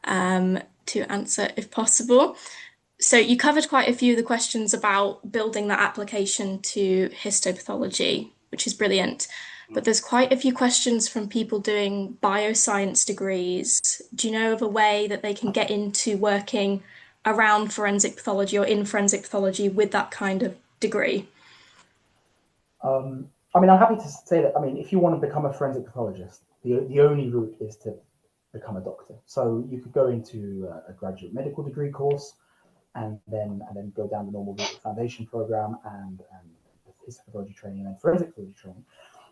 to answer if possible. So you covered quite a few of the questions about building that application to histopathology, which is brilliant. But there's quite a few questions from people doing bioscience degrees. Do you know of a way that they can get into working around forensic pathology or in forensic pathology with that kind of degree? I'm happy to say that, if you want to become a forensic pathologist, the only route is to become a doctor. So you could go into a graduate medical degree course and then go down the normal route of foundation program and histopathology training and forensic pathology training.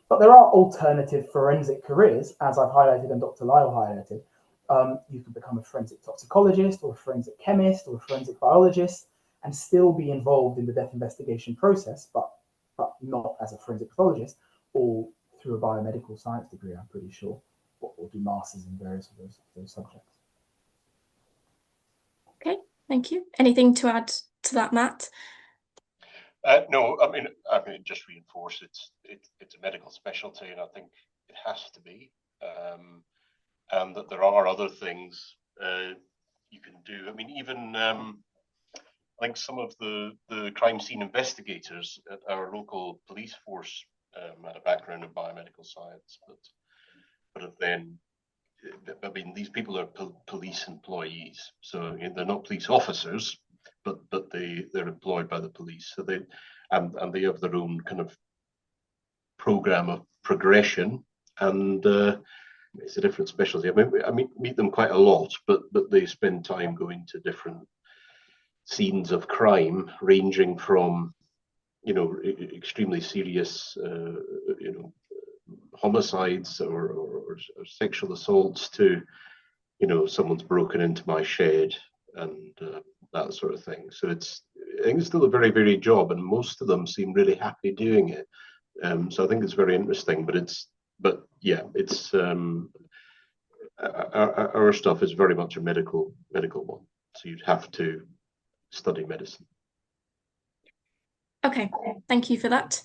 But there are alternative forensic careers, as I've highlighted and Dr. Lyall highlighted. You can become a forensic toxicologist or a forensic chemist or a forensic biologist and still be involved in the death investigation process, but not as a forensic pathologist, or through a biomedical science degree, I'm pretty sure, or do masters in various of those subjects. Okay, thank you. Anything to add to that, Matt? No, I mean, just reinforce it's a medical specialty, and I think it has to be, and that there are other things you can do. I mean, even I think some of the crime scene investigators at our local police force had a background in biomedical science, but have then. I mean, these people are police employees, so they're not police officers, but they're employed by the police. So they they have their own kind of program of progression, and it's a different specialty. I meet them quite a lot, but they spend time going to different scenes of crime, ranging from extremely serious homicides or sexual assaults to someone's broken into my shed and that sort of thing. So I think it's still a very varied job, and most of them seem really happy doing it. So I think it's very interesting, but it's our stuff is very much a medical one. So you'd have to study medicine. Okay, thank you for that.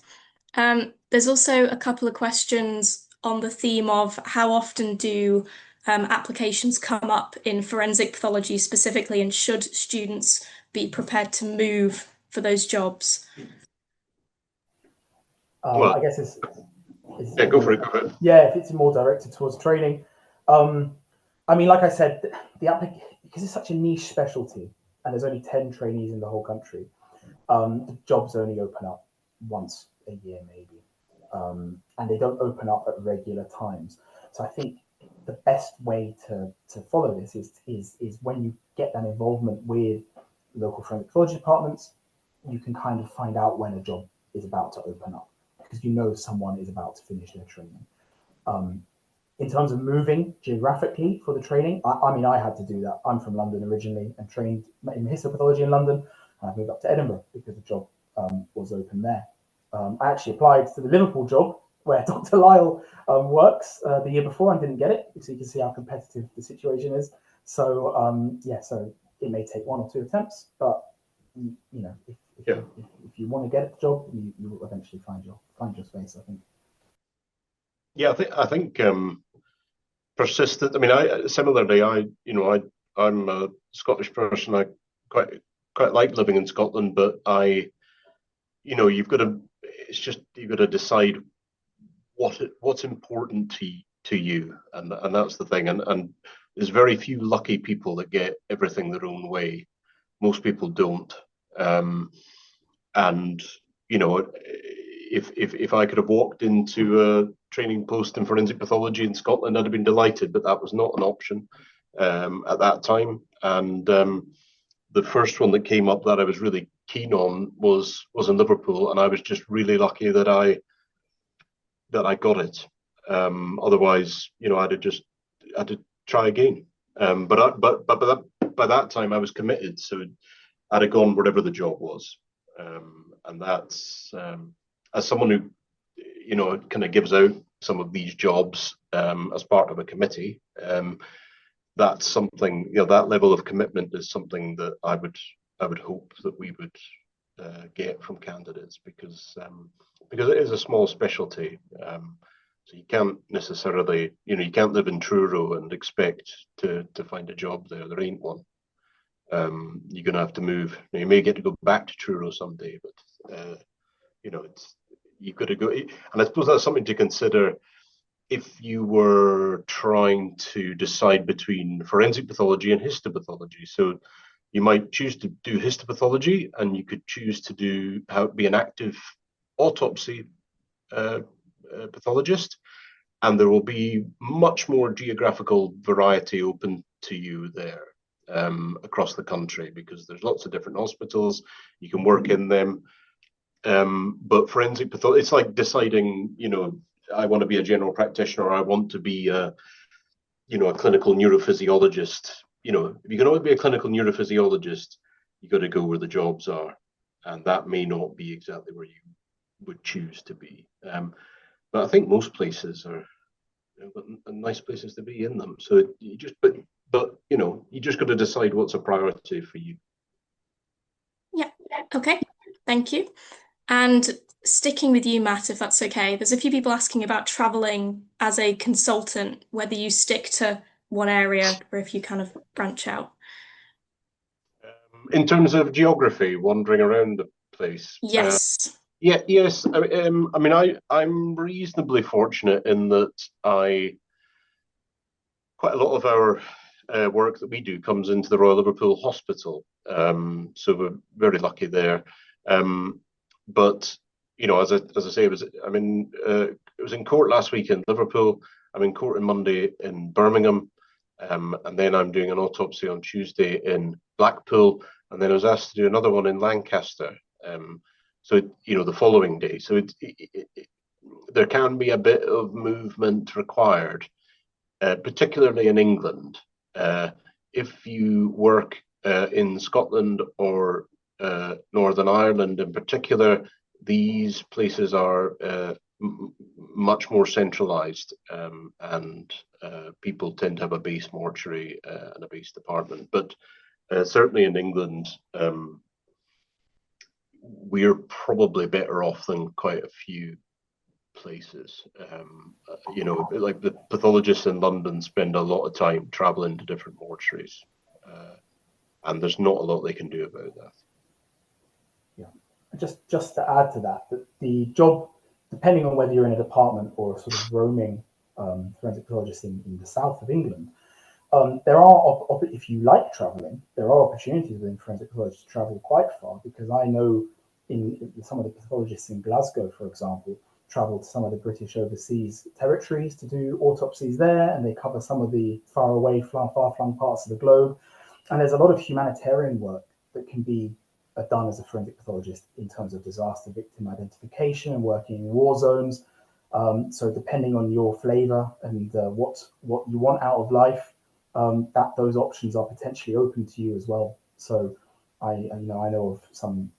There's also a couple of questions on the theme of how often do applications come up in forensic pathology specifically, and should students be prepared to move for those jobs? Well, I guess it's yeah, go for it. Yeah, if it's more directed towards training. I mean, like I said, because it's such a niche specialty and there's only 10 trainees in the whole country, the jobs only open up once a year maybe, and they don't open up at regular times. So I think the best way to follow this is when you get that involvement with local forensic pathology departments, you can kind of find out when a job is about to open up, because you know someone is about to finish their training. In terms of moving geographically for the training, I mean, I had to do that. I'm from London originally and trained in histopathology in London, and I moved up to Edinburgh because the job was open there. I actually applied to the Liverpool job where Dr Lyall works the year before and didn't get it, so you can see how competitive the situation is. So so it may take 1 or 2 attempts, but if you want to get the job, you will eventually find your space, I think. Yeah, I think persistent. I mean, similarly, I'm a Scottish person. I quite like living in Scotland, but you've got to decide what's important to you, and that's the thing. And there's very few lucky people that get everything their own way. Most people don't. And if I could have walked into a training post in forensic pathology in Scotland, I'd have been delighted, but that was not an option at that time. And the first one that came up that I was really keen on was in Liverpool, and I was just really lucky that I got it. Otherwise, I'd have just had to try again. But by that time I was committed, so I'd have gone wherever the job was. And that's as someone who kind of gives out some of these jobs as part of a committee, that's something, that level of commitment is something that I would hope that we would get from candidates, because it is a small specialty. So you can't necessarily, you can't live in Truro and expect to find a job there. There ain't one. You're going to have to move. You may get to go back to Truro someday, but you've got to go. And I suppose that's something to consider if you were trying to decide between forensic pathology and histopathology. So you might choose to do histopathology, and you could choose to be an active autopsy pathologist, and there will be much more geographical variety open to you there across the country, because there's lots of different hospitals. You can work in them. But forensic pathology, it's like deciding, I want to be a general practitioner, or I want to be a clinical neurophysiologist. If you can only be a clinical neurophysiologist, you got to go where the jobs are, and that may not be exactly where you would choose to be. But I think most places are nice places to be in them. So you just, you just got to decide what's a priority for you. Yeah. Okay. Thank you. And sticking with you, Matt, if that's okay, there's a few people asking about traveling as a consultant, whether you stick to one area or if you kind of branch out. In terms of geography, wandering around the place. Yes. Yes. I mean, I'm reasonably fortunate in that quite a lot of our work that we do comes into the Royal Liverpool Hospital, so we're very lucky there. But you know, as I say, it was in court last week in Liverpool. I'm in court on Monday in Birmingham, and then I'm doing an autopsy on Tuesday in Blackpool, and then I was asked to do another one in Lancaster. So you know, the following day. So there can be a bit of movement required, particularly in England. If you work in Scotland or Northern Ireland in particular, these places are much more centralised, and people tend to have a base mortuary and a base department. But certainly in England, we're probably better off than quite a few places. You know, like the pathologists in London spend a lot of time traveling to different mortuaries, and there's not a lot they can do about that. Yeah, just to add to that, the job, depending on whether you're in a department or a sort of roaming forensic pathologist in the south of England, there are, if you like traveling, there are opportunities within forensic pathology to travel quite far, because I know in some of the pathologists in Glasgow, for example, travel to some of the British overseas territories to do autopsies there, and they cover some of the far away, far-flung parts of the globe. And there's a lot of humanitarian work that can be done as a forensic pathologist in terms of disaster victim identification and working in war zones. So depending on your flavour and what you want out of life, those options are potentially open to you as well. So I know of some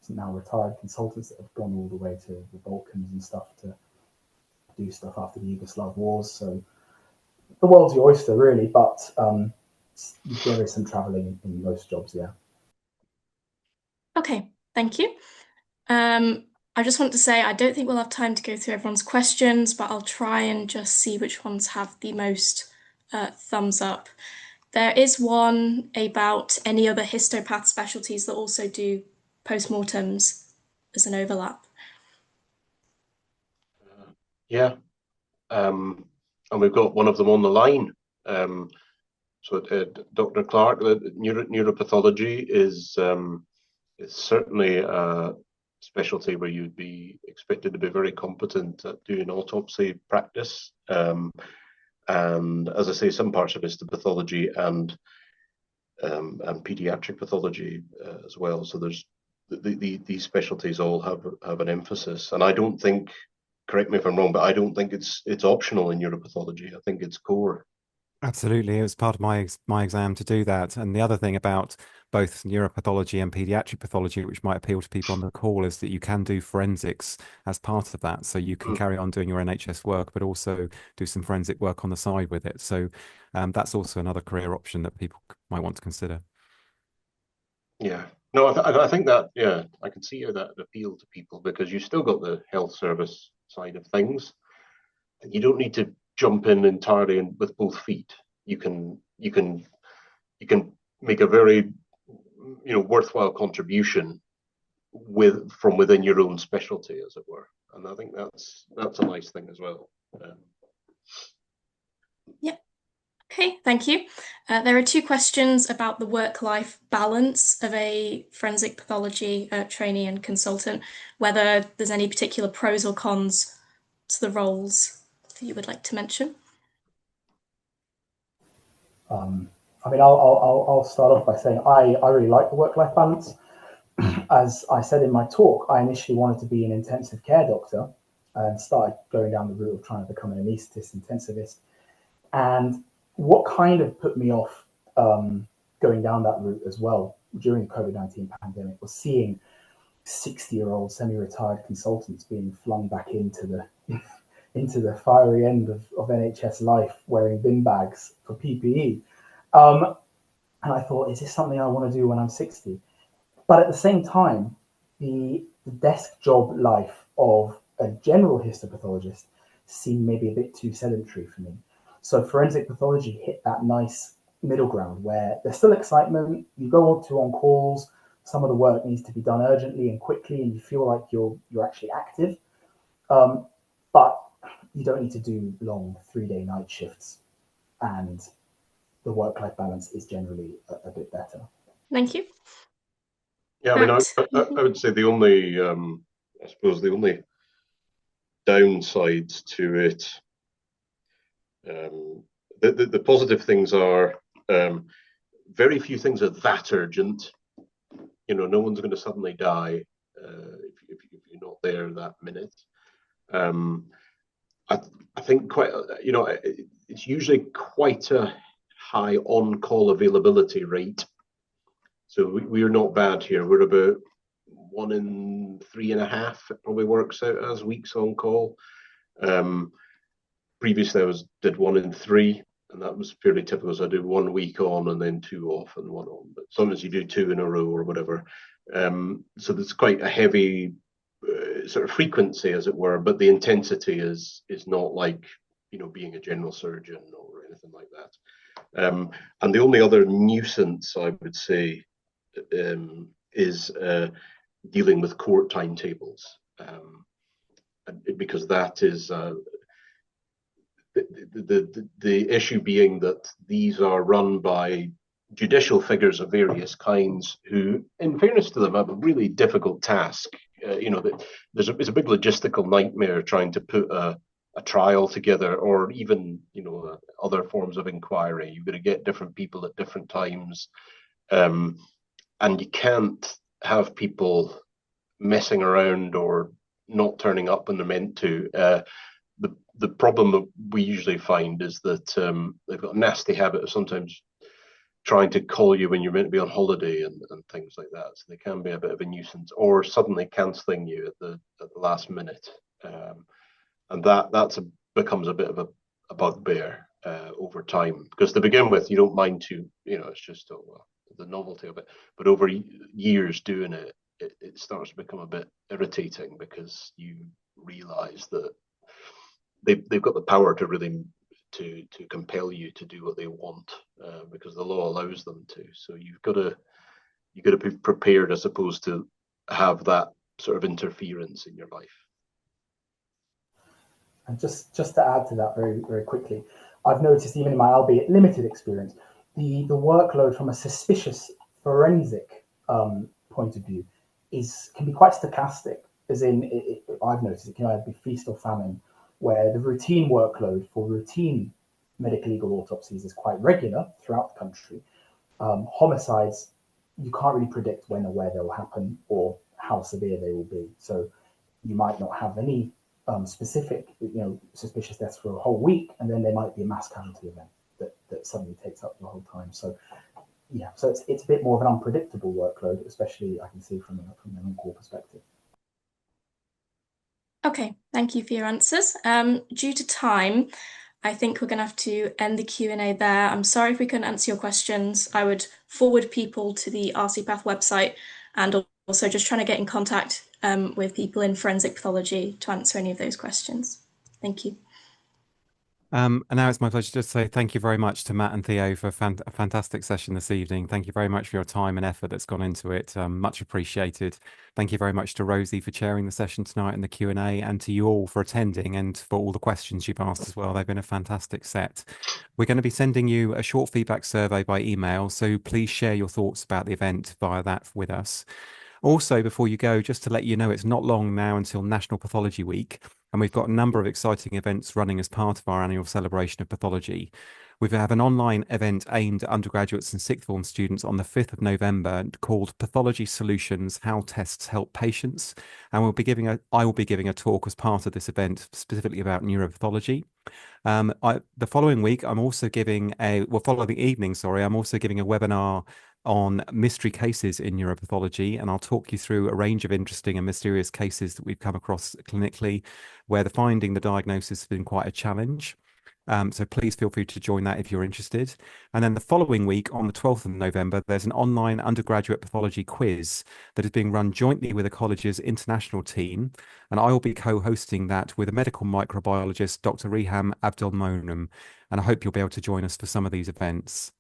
now retired consultants that have gone all the way to the Balkans and stuff to do stuff after the Yugoslav wars. So the world's your oyster, really, but there is some travelling in most jobs, yeah. Okay, thank you. I just want to say I don't think we'll have time to go through everyone's questions, but I'll try and just see which ones have the most thumbs up. There is one about any other histopath specialties that also do postmortems as an overlap. Yeah, and we've got one of them on the line. So Dr. Clark, neuropathology is certainly a specialty where you'd be expected to be very competent at doing autopsy practice. And as I say, some parts of histopathology and pediatric pathology as well. So there's these specialties all have an emphasis, and I don't think, correct me if I'm wrong, but I don't think it's optional in neuropathology. I think it's core. Absolutely, it was part of my exam to do that. And the other thing about both neuropathology and pediatric pathology, which might appeal to people on the call, is that you can do forensics as part of that. So you can carry on doing your NHS work, but also do some forensic work on the side with it. So that's also another career option that people might want to consider. Yeah, no, I think that, yeah, I can see how that would appeal to people, because you've still got the health service side of things. You don't need to jump in entirely with both feet. You can make a very worthwhile contribution from within your own specialty, as it were. And I think that's a nice thing as well. Yep. Okay, thank you. There are two questions about the work-life balance of a forensic pathology trainee and consultant, whether there's any particular pros or cons to the roles that you would like to mention. I mean, I'll start off by saying I really like the work-life balance. As I said in my talk, I initially wanted to be an intensive care doctor and started going down the route of trying to become an anaesthetist, intensivist. And what kind of put me off going down that route as well during the COVID-19 pandemic was seeing 60-year-old semi-retired consultants being flung back into the fiery end of NHS life, wearing bin bags for PPE. And I thought, is this something I want to do when I'm 60? But at the same time, the desk job life of a general histopathologist seemed maybe a bit too sedentary for me. So forensic pathology hit that nice middle ground where there's still excitement. You go to on calls. Some of the work needs to be done urgently and quickly, and you feel like you're actually active. But you don't need to do long 3-day night shifts, and the work-life balance is generally a bit better. Thank you. Yeah, I mean, I would say the only, I suppose the only downsides to it, the positive things are very few things are that urgent. You know, no one's going to suddenly die if you're not there that minute. I think quite, you know, it's usually quite a high on-call availability rate. So we're not bad here. We're about 1 in 3.5. It probably works out as weeks on call. Previously, I did 1 in 3, and that was fairly typical. So I do 1 week on and then 2 off and 1 on. But sometimes you do 2 in a row or whatever. So there's quite a heavy sort of frequency, as it were, but the intensity is not like, you know, being a general surgeon or anything like that. And the only other nuisance I would say is dealing with court timetables, because that is the issue being that these are run by judicial figures of various kinds who, in fairness to them, have a really difficult task. You know, it's a big logistical nightmare trying to put a trial together, or even, you know, other forms of inquiry. You've got to get different people at different times, and you can't have people messing around or not turning up when they're meant to. The problem that we usually find is that they've got a nasty habit of sometimes trying to call you when you're meant to be on holiday and things like that. So they can be a bit of a nuisance, or suddenly cancelling you at the last minute. And that becomes a bit of a bugbear over time, because to begin with, you don't mind to, you know, it's just the novelty of it. But over years doing it, it starts to become a bit irritating, because you realise that they've got the power to really to compel you to do what they want, because the law allows them to. So you've got to be prepared, I suppose, to have that sort of interference in your life. And just to add to that very, very quickly, I've noticed, even in my albeit limited experience, the workload from a suspicious forensic point of view can be quite stochastic. As in, I've noticed it can either be feast or famine, where the routine workload for routine medical legal autopsies is quite regular throughout the country. Homicides, you can't really predict when or where they will happen or how severe they will be. So you might not have any specific, you know, suspicious deaths for a whole week, and then there might be a mass casualty event that suddenly takes up the whole time. So yeah, so it's a bit more of an unpredictable workload, especially I can see from an on-call perspective. Okay, thank you for your answers. Due to time, I think we're going to have to end the Q&A there. I'm sorry if we couldn't answer your questions. I would forward people to the RCPath website, and also just trying to get in contact with people in forensic pathology to answer any of those questions. Thank you. And now it's my pleasure to say thank you very much to Matt and Theo for a fantastic session this evening. Thank you very much for your time and effort that's gone into it. Much appreciated. Thank you very much to Rosie for chairing the session tonight in the Q&A, and to you all for attending and for all the questions you've asked as well. They've been a fantastic set. We're going to be sending you a short feedback survey by email, so please share your thoughts about the event via that with us. Also, before you go, just to let you know, it's not long now until National Pathology Week, and we've got a number of exciting events running as part of our annual celebration of pathology. We have an online event aimed at undergraduates and sixth form students on the 5th of November called Pathology Solutions: How Tests Help Patients. And I will be giving a talk as part of this event specifically about neuropathology. The following week, I'm also giving following evening, I'm also giving a webinar on mystery cases in neuropathology, and I'll talk you through a range of interesting and mysterious cases that we've come across clinically, where the diagnosis has been quite a challenge. So please feel free to join that if you're interested. And then the following week, on the 12th of November, there's an online undergraduate pathology quiz that is being run jointly with the college's international team. And I will be co-hosting that with a medical microbiologist, Dr. Reham Abdelmonem. And I hope you'll be able to join us for some of these events.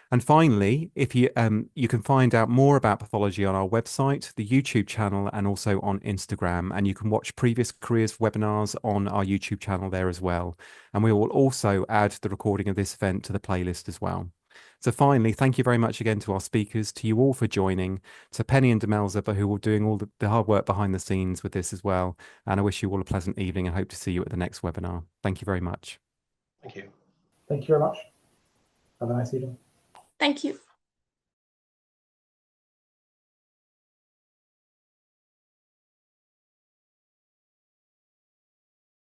And finally, if you can find out more about pathology on our website, the YouTube channel, and also on Instagram. And you can watch previous careers webinars on our YouTube channel there as well. And we will also add the recording of this event to the playlist as well. So finally, thank you very much again to our speakers, to you all for joining, to Penny and Demelza, who are doing all the hard work behind the scenes with this as well. And I wish you all a pleasant evening and hope to see you at the next webinar. Thank you very much. Thank you. Thank you very much. Have a nice evening. Thank you.